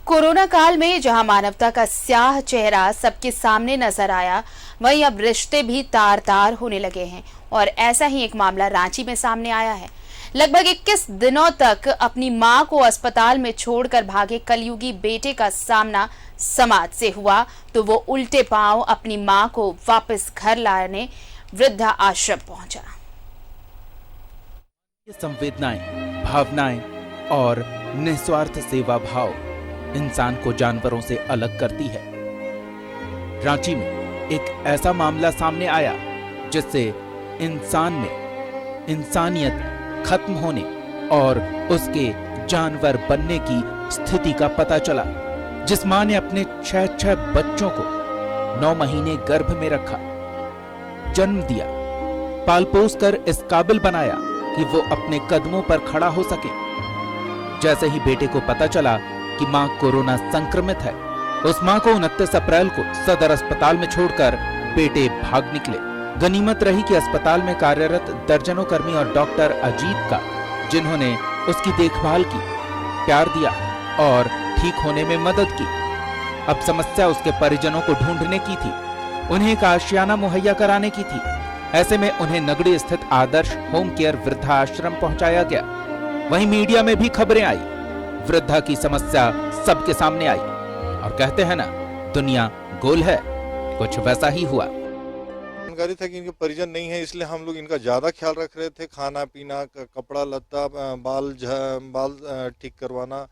Corona काल में जहां मानवता का स्याह चेहरा सबके सामने नजर आया, वहीं अब रिश्ते भी तार तार होने लगे हैं। और ऐसा ही एक मामला रांची में सामने आया है। लगभग 21 दिनों तक अपनी मां को अस्पताल में छोड़कर भागे कलयुगी बेटे का सामना समाज से हुआ तो वो उल्टे पांव अपनी मां को वापस घर लाने वृद्धा आश्रम पहुंचा। संवेदनाएं, भावनाएं और निस्वार्थ सेवा भाव इंसान को जानवरों से अलग करती है। रांची में एक ऐसा मामला सामने आया जिससे इंसान में इंसानियत खत्म होने और उसके जानवर बनने की स्थिति का पता चला। जिस मां ने अपने 6 बच्चों को 9 महीने गर्भ में रखा, जन्म दिया, पाल पोस कर इस काबिल बनाया कि वो अपने कदमों पर खड़ा हो सके। जैसे ही बेटे को पता चला कि मां कोरोना संक्रमित है, उस मां को 29 अप्रैल को सदर अस्पताल में छोड़कर बेटे भाग निकले। गनीमत रही कि अस्पताल में कार्यरत दर्जनों कर्मी और डॉक्टर अजीत का, जिन्होंने उसकी देखभाल की, प्यार दिया और ठीक होने में मदद की। अब समस्या उसके परिजनों को ढूंढने की थी, उन्हें एक आशियाना मुहैया कराने की थी। ऐसे में उन्हें नगड़ी स्थित आदर्श होम केयर वृद्धाश्रम पहुंचाया गया। वहीं मीडिया में भी खबरें आई, वृद्धा की समस्या सबके सामने आई और कहते हैं ना, दुनिया गोल है, कुछ वैसा ही हुआ। जानकारी था कि इनके परिजन नहीं है, इसलिए हम लोग इनका ज्यादा ख्याल रख रहे थे। खाना पीना, कपड़ा लत्ता, बाल ठीक करवाना,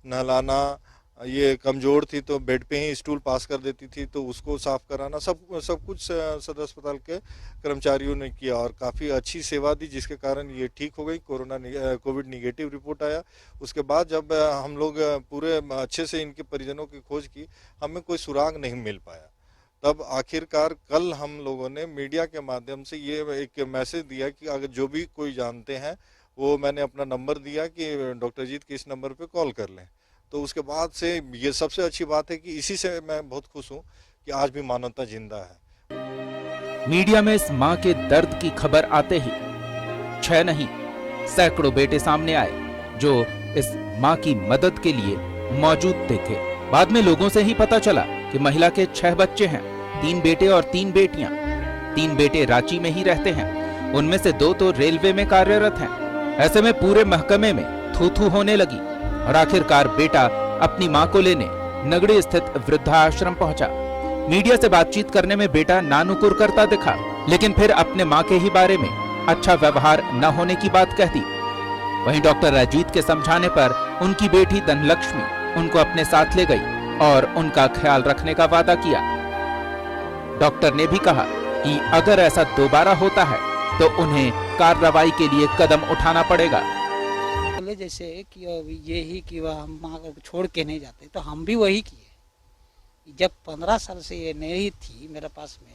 नहलाना। ये कमजोर थी तो बेड पे ही स्टूल पास कर देती थी, तो उसको साफ कराना, सब कुछ सदर अस्पताल के कर्मचारियों ने किया और काफ़ी अच्छी सेवा दी, जिसके कारण ये ठीक हो गई। कोविड निगेटिव रिपोर्ट आया। उसके बाद जब हम लोग पूरे अच्छे से इनके परिजनों की खोज की, हमें कोई सुराग नहीं मिल पाया। तब आखिरकार कल हम लोगों ने मीडिया के माध्यम से ये एक मैसेज दिया कि अगर जो भी कोई जानते हैं, वो मैंने अपना नंबर दिया कि डॉक्टर जीत के इस नंबर पे कॉल कर लें। तो उसके बाद से ये सबसे अच्छी बात है कि इसी से मैं बहुत खुश हूँ कि आज भी मानवता जिंदा है। मीडिया में इस मां के दर्द की खबर आते ही 6 नहीं, सैकड़ों बेटे सामने आए जो इस मां की मदद के लिए मौजूद थे। बाद में लोगों से ही पता चला कि महिला के 6 बच्चे हैं, 3 बेटे और 3 बेटियां। 3 बेटे रांची में ही रहते हैं, उनमें से 2 तो रेलवे में कार्यरत हैं। ऐसे में पूरे महकमे में थू-थू होने लगी और आखिरकार बेटा अपनी मां को लेने नगड़ी स्थित वृद्धाश्रम पहुंचा। मीडिया से बातचीत करने में बेटा नानुकुर करता दिखा, लेकिन फिर अपने मां के ही बारे में अच्छा व्यवहार न होने की बात कह दी। वहीं डॉक्टर अजीत के समझाने पर उनकी बेटी धनलक्ष्मी उनको अपने साथ ले गई और उनका ख्याल रखने का वादा किया। डॉक्टर ने भी कहा कि अगर ऐसा दोबारा होता है तो उन्हें कार्रवाई के लिए कदम उठाना पड़ेगा। जैसे कि ये ही कि वह हम माँ को छोड़ के नहीं जाते, तो हम भी वही किए। जब 15 साल से ये नहीं थी मेरे पास में,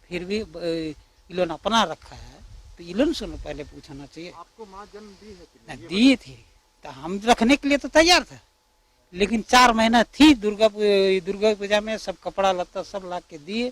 फिर भी इन्होंने अपना रखा है, तो इन्होंने से पहले पूछना चाहिए। आपको माँ जन्म दी है? दी थी, तो हम रखने के लिए तो तैयार था, लेकिन 4 महीना थी। दुर्गा पूजा में सब कपड़ा लत्ता सब ला के दिए।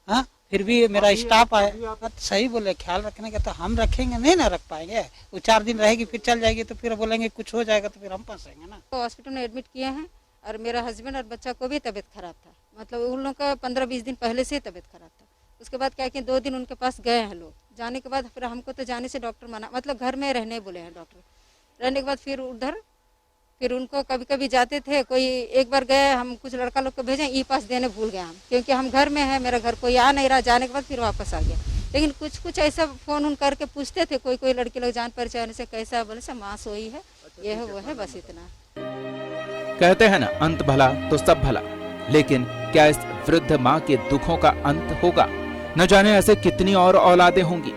हाँ, फिर भी मेरा स्टाफ आया, तो सही बोले, ख्याल रखने का तो हम रखेंगे, नहीं ना रख पाएंगे। वो 4 दिन रहेगी, फिर चल जाएगी, तो फिर बोलेंगे कुछ हो जाएगा, तो फिर हम फंसेंगे ना। तो हॉस्पिटल में एडमिट किए हैं और मेरा हस्बैंड और बच्चा को भी तबीयत खराब था। मतलब उन लोगों का 15-20 दिन पहले से तबीयत खराब था। उसके बाद क्या कि 2 दिन उनके पास गए हैं लोग। जाने के बाद फिर हमको तो जाने से डॉक्टर मना, मतलब घर में रहने बोले हैं डॉक्टर। रहने के बाद फिर उनको कभी कभी जाते थे, कोई एक बार गए, हम कुछ लड़का लोग को भेजे, ई पास देने भूल गए हम, क्योंकि हम घर में है, मेरा घर कोई आ नहीं रहा। जाने के बाद फिर वापस आ गया। लेकिन कुछ ऐसा फोन उन करके पूछते थे, कोई लड़की लोग जान पहचान से, कैसा, बोले से माँ सोई है, ये है वो है, बस इतना। कहते हैं ना, अंत भला तो सब भला। लेकिन क्या इस वृद्ध माँ के दुखों का अंत होगा? न जाने ऐसे कितनी और औलादें होंगी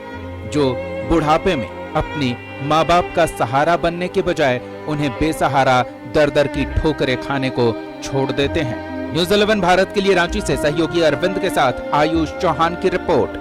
जो बुढ़ापे में अपने माँ बाप का सहारा बनने के बजाय उन्हें बेसहारा दर की ठोकरें खाने को छोड़ देते हैं। न्यूज़ 11 भारत के लिए रांची से सहयोगी अरविंद के साथ आयुष चौहान की रिपोर्ट।